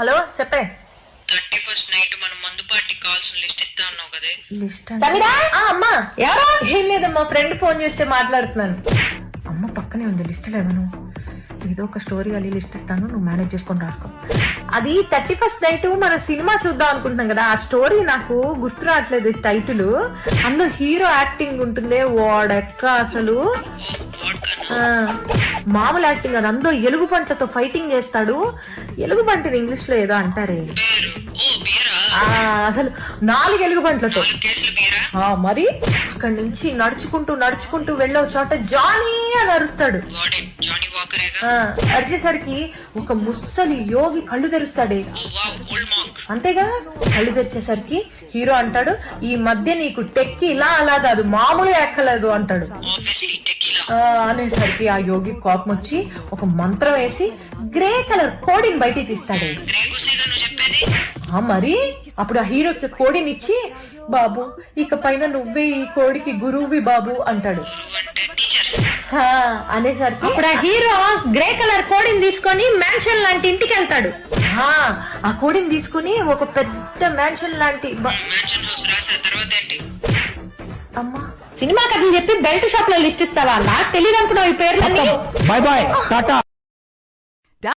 Hello చెప్పే. 31st night మనం మందు పార్టీ కావాల్సిన లిస్ట్ ఇస్తా అన్నావు కదే. లిస్ట్ అమ్మా ఎవరో ఏం లేదమ్మా, ఫ్రెండ్ ఫోన్ చేస్తే మాట్లాడుతున్నాను. అమ్మ పక్కనే ఉంది లిస్ట్ లేవను. ఏదో ఒక స్టోరీ అది లిస్ట్ ఇస్తాను, నువ్వు మేనేజ్ చేసుకొని రాసుకో. అది 31st నైట్ మన సినిమా చూద్దాం అనుకుంటున్నాం కదా, ఆ స్టోరీ నాకు గుర్తు రావట్లేదు టైటిల్. అందులో హీరో యాక్టింగ్ ఉంటుంది, వాడు ఎట్రా అసలు మామూలు యాక్టింగ్ అది. అందులో ఎలుగు పంటతో ఫైటింగ్ చేస్తాడు. ఎలుగు పంటని ఇంగ్లీష్ లో ఏదో అంటారే, అసలు 4 ఎలుగు పంటలతో. మరి అక్కడి నుంచి నడుచుకుంటూ నడుచుకుంటూ వెళ్ళే చోట జానీ అని అరుస్తాడు. అరిచేసరికి ఒక ముస్సలి యోగి కళ్ళు తెరుస్తాడే. అంతేగా, కళ్ళు తెరిచేసరికి హీరో అంటాడు, ఈ మధ్య నీకు టెక్కి ఇలా అలా కాదు, మామూలు ఎక్కలేదు అంటాడు. అనేసరికి ఆ యోగి కోపం వచ్చి ఒక మంత్రం వేసి గ్రే కలర్ కోడిని బయటికి తీస్తాడు. మరి అప్పుడు ఆ హీరోకి కోడిని ఇచ్చి, బాబు ఇక పైన నువ్వే ఈ కోడికి గురువువి బాబు అంటాడు. అనేసరికి అప్పుడు ఆ హీరో గ్రే కలర్ కోడిని తీసుకొని మ్యాన్షన్ లాంటి ఇంటికి వెళ్తాడు. ఆ కోడిని తీసుకుని ఒక పెద్ద మ్యాన్షన్ లాంటి అమ్మా సినిమా కథలు చెప్పి బెల్ట్ షాప్ లో లిస్ట్ ఇస్తావా? నాకు తెలియదు అనుకున్నావు ఈ పేర్లన్నీ. Bye bye Tata.